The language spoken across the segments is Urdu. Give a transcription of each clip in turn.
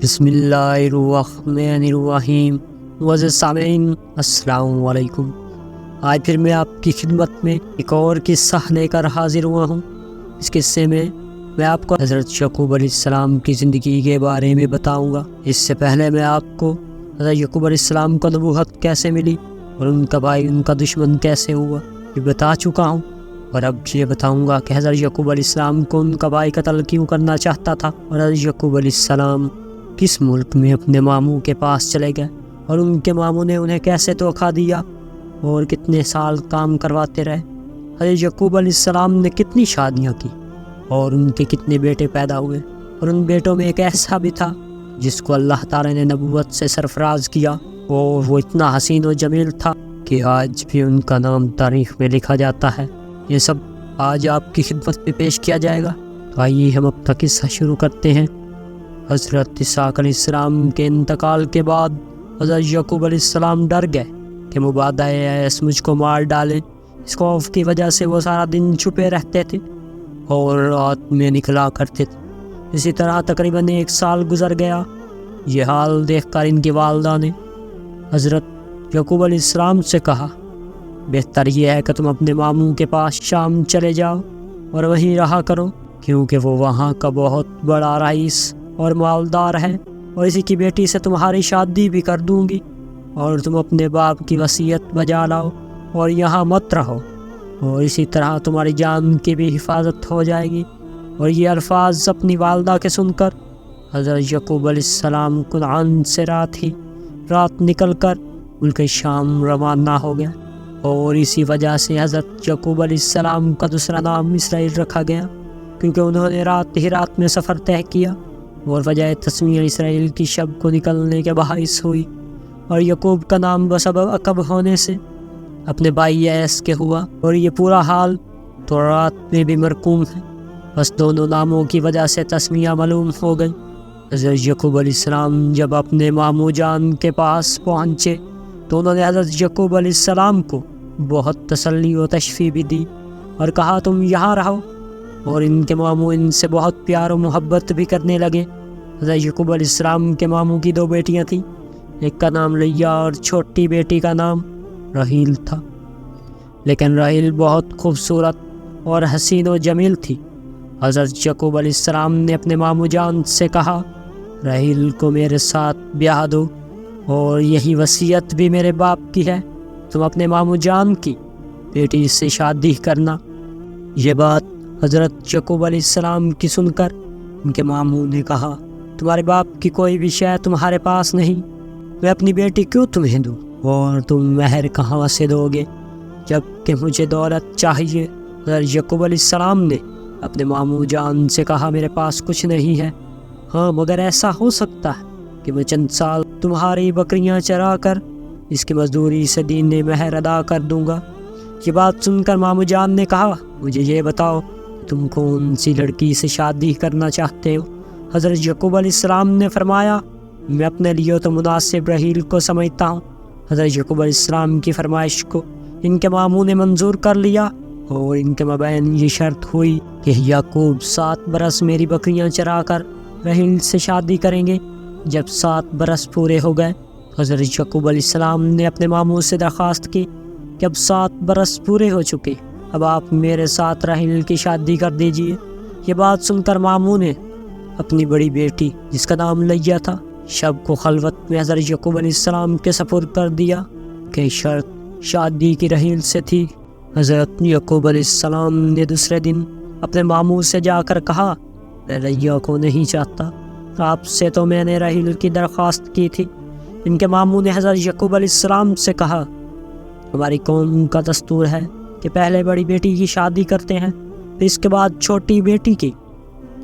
بسم اللہ الرحمن الرحیم۔ معزز سامعین السلام علیکم۔ آج پھر میں آپ کی خدمت میں ایک اور قصہ لے کر حاضر ہوا ہوں۔ اس قصے میں آپ کو حضرت یعقوب علیہ السلام کی زندگی کے بارے میں بتاؤں گا۔ اس سے پہلے میں آپ کو حضرت یعقوب علیہ السلام کو نبوت کیسے ملی اور ان کا بھائی ان کا دشمن کیسے ہوا یہ بتا چکا ہوں، اور اب یہ بتاؤں گا کہ حضرت یعقوب علیہ السلام کو ان کا بھائی قتل کیوں کرنا چاہتا تھا، اور حضرت یعقوب علیہ السلام کس ملک میں اپنے ماموں کے پاس چلے گئے اور ان کے ماموں نے انہیں کیسے دھوکہ دیا اور کتنے سال کام کرواتے رہے۔ حضرت یعقوب علیہ السلام نے کتنی شادیاں کی اور ان کے کتنے بیٹے پیدا ہوئے، اور ان بیٹوں میں ایک ایسا بھی تھا جس کو اللہ تعالی نے نبوت سے سرفراز کیا، اور وہ اتنا حسین و جمیل تھا کہ آج بھی ان کا نام تاریخ میں لکھا جاتا ہے۔ یہ سب آج آپ کی خدمت میں پیش کیا جائے گا، تو آئیے ہم اب تک قصہ شروع کرتے ہیں۔ حضرت اسحاق علیہ السلام کے انتقال کے بعد حضرت یعقوب علیہ السلام ڈر گئے کہ مبادہ ایس مجھ کو مار ڈالے۔ اس خوف کی وجہ سے وہ سارا دن چھپے رہتے تھے اور رات میں نکلا کرتے تھے۔ اسی طرح تقریباً 1 سال گزر گیا۔ یہ حال دیکھ کر ان کی والدہ نے حضرت یعقوب علیہ السلام سے کہا، بہتر یہ ہے کہ تم اپنے ماموں کے پاس شام چلے جاؤ اور وہیں رہا کرو، کیونکہ وہ وہاں کا بہت بڑا رئیس اور مالدار ہے، اور اسی کی بیٹی سے تمہاری شادی بھی کر دوں گی، اور تم اپنے باپ کی وصیت بجا لاؤ اور یہاں مت رہو، اور اسی طرح تمہاری جان کی بھی حفاظت ہو جائے گی۔ اور یہ الفاظ اپنی والدہ کے سن کر حضرت یعقوب علیہ السلام کنعان سے رات نکل کر ملک شام روانہ ہو گیا، اور اسی وجہ سے حضرت یعقوب علیہ السلام کا دوسرا نام اسرائیل رکھا گیا، کیونکہ انہوں نے رات میں سفر طے کیا، اور وجہ تسمیہ اسرائیل کی شب کو نکلنے کے باعث ہوئی، اور یعقوب کا نام بسبب عقب ہونے سے اپنے بھائی ایس کے ہوا، اور یہ پورا حال تورات میں بھی مرقوم ہے، بس دونوں ناموں کی وجہ سے تسمیہ معلوم ہو گئی۔ حضرت یعقوب علیہ السلام جب اپنے ماموں جان کے پاس پہنچے تو انہوں نے حضرت یعقوب علیہ السلام کو بہت تسلی و تشفیع بھی دی اور کہا تم یہاں رہو، اور ان کے ماموں ان سے بہت پیار و محبت بھی کرنے لگے۔ حضرت یعقوب علیہ السلام کے ماموں کی 2 بیٹیاں تھیں، ایک کا نام لیا اور چھوٹی بیٹی کا نام راحیل تھا، لیکن راحیل بہت خوبصورت اور حسین و جمیل تھی۔ حضرت یعقوب علیہ السلام نے اپنے ماموں جان سے کہا، راحیل کو میرے ساتھ بیاہ دو، اور یہی وصیت بھی میرے باپ کی ہے، تم اپنے ماموں جان کی بیٹی سے شادی کرنا۔ یہ بات حضرت یعقوب علیہ السلام کی سن کر ان کے ماموں نے کہا، تمہارے باپ کی کوئی بھی شے تمہارے پاس نہیں، میں اپنی بیٹی کیوں تمہیں دوں، اور تم مہر کہاں سے دو گے جب کہ مجھے دولت چاہیے۔ حضرت یعقوب علیہ السلام نے اپنے ماموں جان سے کہا، میرے پاس کچھ نہیں ہے، ہاں مگر ایسا ہو سکتا ہے کہ میں چند سال تمہاری بکریاں چرا کر اس کی مزدوری سے دین مہر ادا کر دوں گا۔ یہ بات سن کر ماموں جان نے کہا، مجھے یہ بتاؤ تم کون سی لڑکی سے شادی کرنا چاہتے ہو؟ حضرت یعقوب علیہ السلام نے فرمایا، میں اپنے لیے تو مناسب راحیل کو سمجھتا ہوں۔ حضرت یعقوب علیہ السلام کی فرمائش کو ان کے ماموں نے منظور کر لیا، اور ان کے مابین یہ شرط ہوئی کہ یعقوب 7 برس میری بکریاں چرا کر راحیل سے شادی کریں گے۔ جب 7 برس پورے ہو گئے، حضرت یعقوب علیہ السلام نے اپنے ماموں سے درخواست کی کہ اب 7 برس پورے ہو چکے، اب آپ میرے ساتھ راحیل کی شادی کر دیجئے۔ یہ بات سن کر ماموں نے اپنی بڑی بیٹی جس کا نام لیا تھا شب کو خلوت میں حضرت یعقوب علیہ السلام کے سپرد کر دیا کہ شرط شادی کی راحیل سے تھی۔ حضرت یعقوب علیہ السلام نے دوسرے دن اپنے ماموں سے جا کر کہا، میں لیا کو نہیں چاہتا، آپ سے تو میں نے راحیل کی درخواست کی تھی۔ ان کے ماموں نے حضرت یعقوب علیہ السلام سے کہا، ہماری قوم کا دستور ہے کہ پہلے بڑی بیٹی کی شادی کرتے ہیں، پھر اس کے بعد چھوٹی بیٹی کی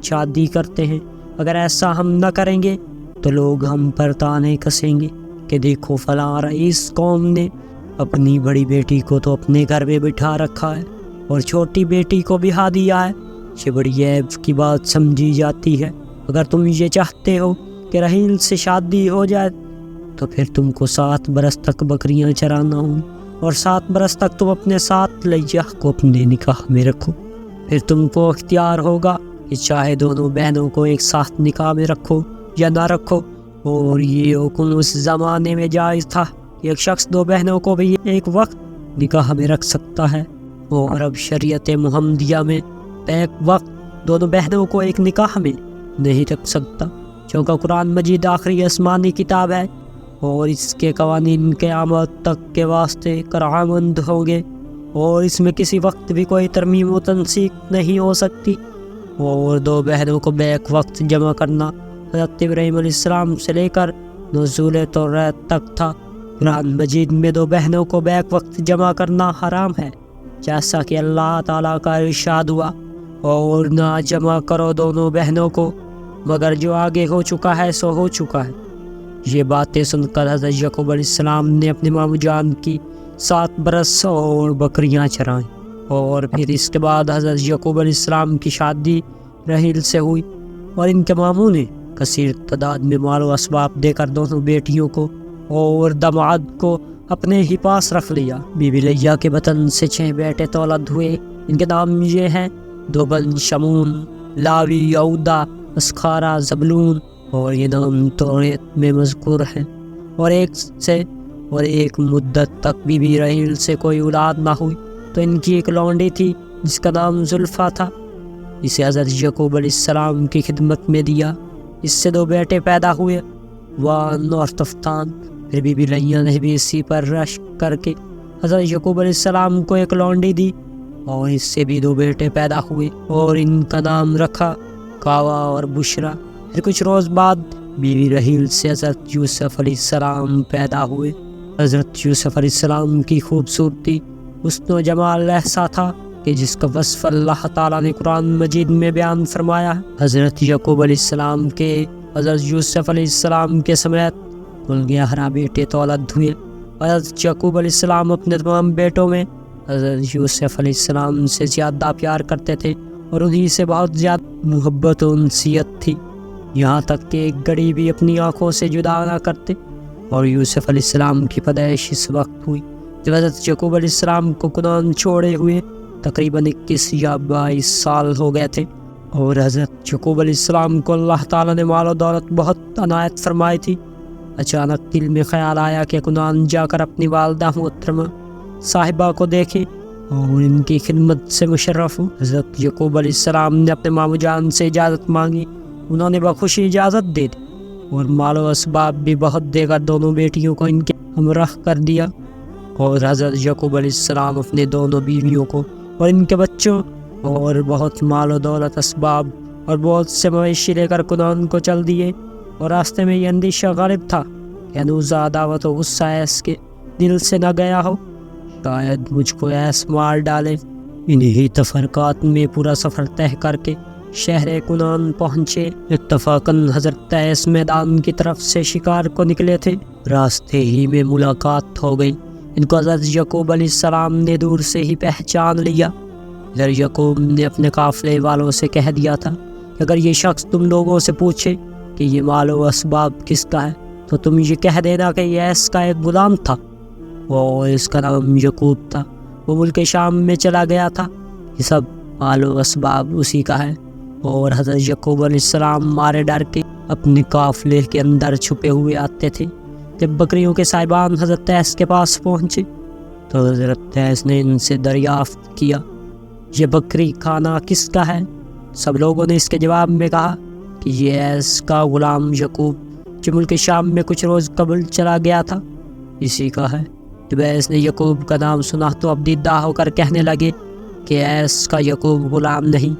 شادی کرتے ہیں۔ اگر ایسا ہم نہ کریں گے تو لوگ ہم پر طعنے کسیں گے کہ دیکھو فلاں رئیس قوم نے اپنی بڑی بیٹی کو تو اپنے گھر میں بٹھا رکھا ہے اور چھوٹی بیٹی کو بہا دیا ہے۔ یہ بڑی عیب کی بات سمجھی جاتی ہے۔ اگر تم یہ چاہتے ہو کہ راحیل سے شادی ہو جائے تو پھر تم کو 7 برس تک بکریاں چرانا ہوں، اور 7 برس تک تم اپنے ساتھ لیا کو اپنے نکاح میں رکھو۔ پھر تم کو اختیار ہوگا کہ چاہے دونوں بہنوں کو ایک ساتھ نکاح میں رکھو یا نہ رکھو۔ اور یہ حکم اس زمانے میں جائز تھا کہ ایک شخص دو بہنوں کو بھی ایک وقت نکاح میں رکھ سکتا ہے، اور اب شریعت محمدیہ میں ایک وقت دونوں بہنوں کو ایک نکاح میں نہیں رکھ سکتا، چونکہ قرآن مجید آخری آسمانی کتاب ہے اور اس کے قوانین قیامت تک کے واسطے کارآمد ہوں گے، اور اس میں کسی وقت بھی کوئی ترمیم و تنسیخ نہیں ہو سکتی۔ اور دو بہنوں کو بیک وقت جمع کرنا حضرت ابراہیم علیہ السلام سے لے کر نزول توریت تک تھا۔ قرآن مجید میں دو بہنوں کو بیک وقت جمع کرنا حرام ہے، جیسا کہ اللہ تعالیٰ کا ارشاد ہوا، اور نہ جمع کرو دونوں بہنوں کو مگر جو آگے ہو چکا ہے سو ہو چکا ہے۔ یہ باتیں سن کر حضرت یعقوب علیہ السلام نے اپنے ماموں جان کی 7 برس اور بکریاں چرائیں، اور پھر اس کے بعد حضرت یعقوب علیہ السلام کی شادی رحیل سے ہوئی، اور ان کے ماموں نے کثیر تعداد میں مال و اسباب دے کر دونوں بیٹیوں کو اور دماد کو اپنے ہی پاس رکھ لیا۔ بی بی لیا کے بطن سے 6 بیٹے تولد ہوئے۔ ان کے نام یہ ہیں: 2 بن شمون، لاوی، یہودا، اسخارا، زبلون، اور یہ نام توریت میں مذکور ہیں۔ اور ایک مدت تک بی بی رحیل سے کوئی اولاد نہ ہوئی، تو ان کی ایک لونڈی تھی جس کا نام زلفا تھا، اسے حضرت یعقوب علیہ السلام کی خدمت میں دیا۔ اس سے 2 بیٹے پیدا ہوئے، وان اور تفتان۔ پھر بی بی لیا نے بھی اسی پر رشک کر کے حضرت یعقوب علیہ السلام کو ایک لونڈی دی، اور اس سے بھی 2 بیٹے پیدا ہوئے، اور ان کا نام رکھا کاوا اور بشرا۔ پھر کچھ روز بعد بی بی رحیل سے حضرت یوسف علیہ السلام پیدا ہوئے۔ حضرت یوسف علیہ السلام کی خوبصورتی، حسن و جمال ایسا تھا کہ جس کا وصف اللہ تعالیٰ نے قرآن مجید میں بیان فرمایا ہے۔ حضرت یعقوب علیہ السلام کے حضرت یوسف علیہ السلام کے سمیت کل 11 بیٹے تولد ہوئے۔ حضرت یعقوب علیہ السلام اپنے تمام بیٹوں میں حضرت یوسف علیہ السلام سے زیادہ پیار کرتے تھے، اور انہی سے بہت زیادہ محبت و انسیت تھی، یہاں تک کہ ایک گھڑی بھی اپنی آنکھوں سے جدا نہ کرتے۔ اور یوسف علیہ السلام کی پیدائش اس وقت ہوئی جب حضرت یعقوب علیہ السلام کو کنعان چھوڑے ہوئے تقریباً 21 یا 22 سال ہو گئے تھے، اور حضرت یعقوب علیہ السلام کو اللہ تعالیٰ نے مال و دولت بہت عنایت فرمائی تھی۔ اچانک دل میں خیال آیا کہ کنعان جا کر اپنی والدہ محترمہ صاحبہ کو دیکھیں اور ان کی خدمت سے مشرف ہوں۔ حضرت یعقوب علیہ السلام نے اپنے ماموں جان سے اجازت مانگی، انہوں نے بخوشی اجازت دے دی، اور مال و اسباب بھی بہت دے کر دونوں بیٹیوں کو ان کے ہمراہ کر دیا۔ اور حضرت یعقوب علیہ السلام اپنے دونوں بیویوں کو اور ان کے بچوں اور بہت مال و دولت، اسباب اور بہت سے مویشی لے کر کنعان کو چل دیے، اور راستے میں یہ اندیشہ غالب تھا کہ ہنوز عداوت و غصہ ایس کے دل سے نہ گیا ہو، شاید مجھ کو ایس مار ڈالے۔ انہی تفرقات میں پورا سفر طے کر کے شہر کنعان پہنچے۔ اتفاقاً حضرت ایس میدان کی طرف سے شکار کو نکلے تھے، راستے ہی میں ملاقات ہو گئی۔ ان کو حضرت یعقوب علیہ السلام نے دور سے ہی پہچان لیا۔ حضرت یعقوب نے اپنے قافلے والوں سے کہہ دیا تھا کہ اگر یہ شخص تم لوگوں سے پوچھے کہ یہ مال و اسباب کس کا ہے تو تم یہ کہہ دینا کہ یہ ایس کا ایک غلام تھا، اور اس کا نام یعقوب تھا، وہ ملک شام میں چلا گیا تھا، یہ سب مال و اسباب اسی کا ہے۔ اور حضرت یعقوب علیہ السلام مارے ڈر کے اپنے قافلے کے اندر چھپے ہوئے آتے تھے۔ جب بکریوں کے صاحبان حضرت ایس کے پاس پہنچے تو حضرت ایس نے ان سے دریافت کیا، یہ بکری کھانا کس کا ہے؟ سب لوگوں نے اس کے جواب میں کہا کہ یہ ایس کا غلام یعقوب جو ملک شام میں کچھ روز قبل چلا گیا تھا، اسی کا ہے۔ جب ایس نے یعقوب کا نام سنا تو اب دیدہ ہو کر کہنے لگے کہ ایس کا یعقوب غلام نہیں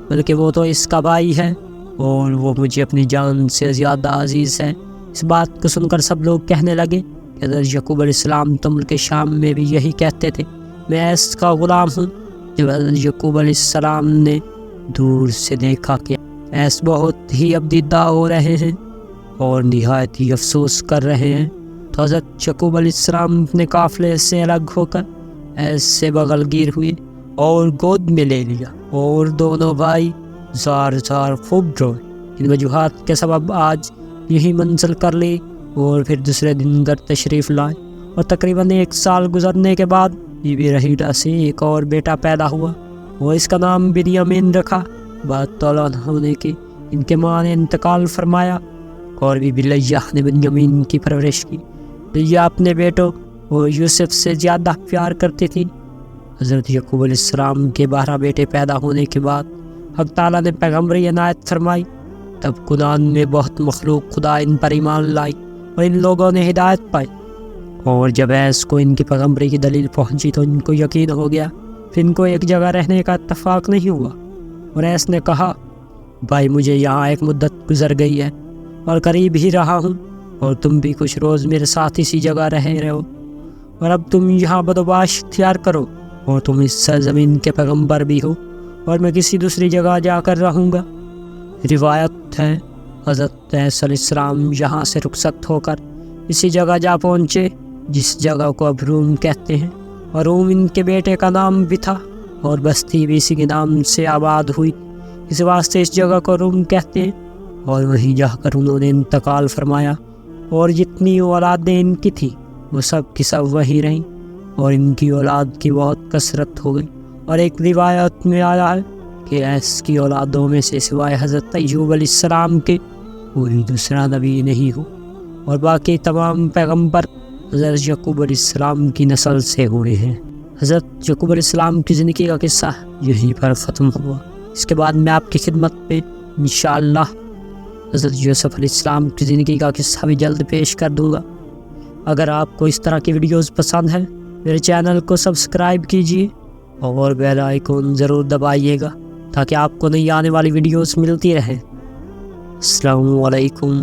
بلکہ وہ تو اس کا بھائی ہے، اور وہ مجھے اپنی جان سے زیادہ عزیز ہے۔ اس بات کو سن کر سب لوگ کہنے لگے کہ حضرت یعقوب علیہ السلام تو ملک شام میں بھی یہی کہتے تھے، میں ایس کا غلام ہوں۔ جب حضرت یعقوب علیہ السلام نے دور سے دیکھا کہ ایس بہت ہی ابدیدہ ہو رہے ہیں اور نہایت ہی افسوس کر رہے ہیں، تو حضرت یعقوب علیہ السلام اپنے قافلے سے الگ ہو کر ایس سے بغل گیر ہوئے اور گود میں لے لیا، اور دونوں بھائی زار زار خوب روئے۔ ان وجوہات کے سبب آج یہی منزل کر لی، اور پھر دوسرے دن گھر تشریف لائے، اور تقریباً 1 سال گزرنے کے بعد بی بی رحیلہ سے ایک اور بیٹا پیدا ہوا، وہ اس کا نام بنیامین رکھا۔ بات طولان ہونے کی ان کے ماں نے انتقال فرمایا، اور بھی لیہ نے بنیامین کی پرورش کی۔ لیہ اپنے بیٹوں اور یوسف سے زیادہ پیار کرتی تھی۔ حضرت یعقوب علیہ السلام کے 12 بیٹے پیدا ہونے کے بعد حق تعالیٰ نے پیغمبری عنایت فرمائی۔ تب کنعان میں بہت مخلوق خدا ان پر ایمان لائی اور ان لوگوں نے ہدایت پائی، اور جب ایس کو ان کی پیغمبری کی دلیل پہنچی تو ان کو یقین ہو گیا، پھر ان کو ایک جگہ رہنے کا اتفاق نہیں ہوا۔ اور ایس نے کہا، بھائی مجھے یہاں ایک مدت گزر گئی ہے اور قریب ہی رہا ہوں، اور تم بھی کچھ روز میرے ساتھ اسی جگہ رہے ہو، اور اب تم یہاں بدوباش اختیار کرو، اور تم اس سرزمین کے پیغمبر بھی ہو، اور میں کسی دوسری جگہ جا کر رہوں گا۔ روایت ہے حضرت عیسیٰ علیہ السلام یہاں سے رخصت ہو کر اسی جگہ جا پہنچے جس جگہ کو اب روم کہتے ہیں، اور روم ان کے بیٹے کا نام بھی تھا، اور بستی بھی اسی کے نام سے آباد ہوئی، اس واسطے اس جگہ کو روم کہتے ہیں۔ اور وہیں جا کر انہوں نے انتقال فرمایا، اور جتنی اولادیں ان کی تھیں وہ سب کی سب وہیں رہیں، اور ان کی اولاد کی بہت کثرت ہو گئی۔ اور ایک روایت میں آیا ہے کہ ایس کی اولادوں میں سے سوائے حضرت ایوب علیہ السلام کے کوئی دوسرا نبی نہیں ہو، اور باقی تمام پیغمبر حضرت یعقوب علیہ السلام کی نسل سے ہوئے ہیں۔ حضرت یعقوب علیہ السلام کی زندگی کا قصہ یہیں پر ختم ہوا۔ اس کے بعد میں آپ کی خدمت میں انشاءاللہ حضرت یوسف علیہ السلام کی زندگی کا قصہ بھی جلد پیش کر دوں گا۔ اگر آپ کو اس طرح کی ویڈیوز پسند ہیں میرے چینل کو سبسکرائب کیجیے اور بیل آئیکن ضرور دبائیے گا تاکہ آپ کو نئی آنے والی ویڈیوز ملتی رہیں۔ السلام علیکم۔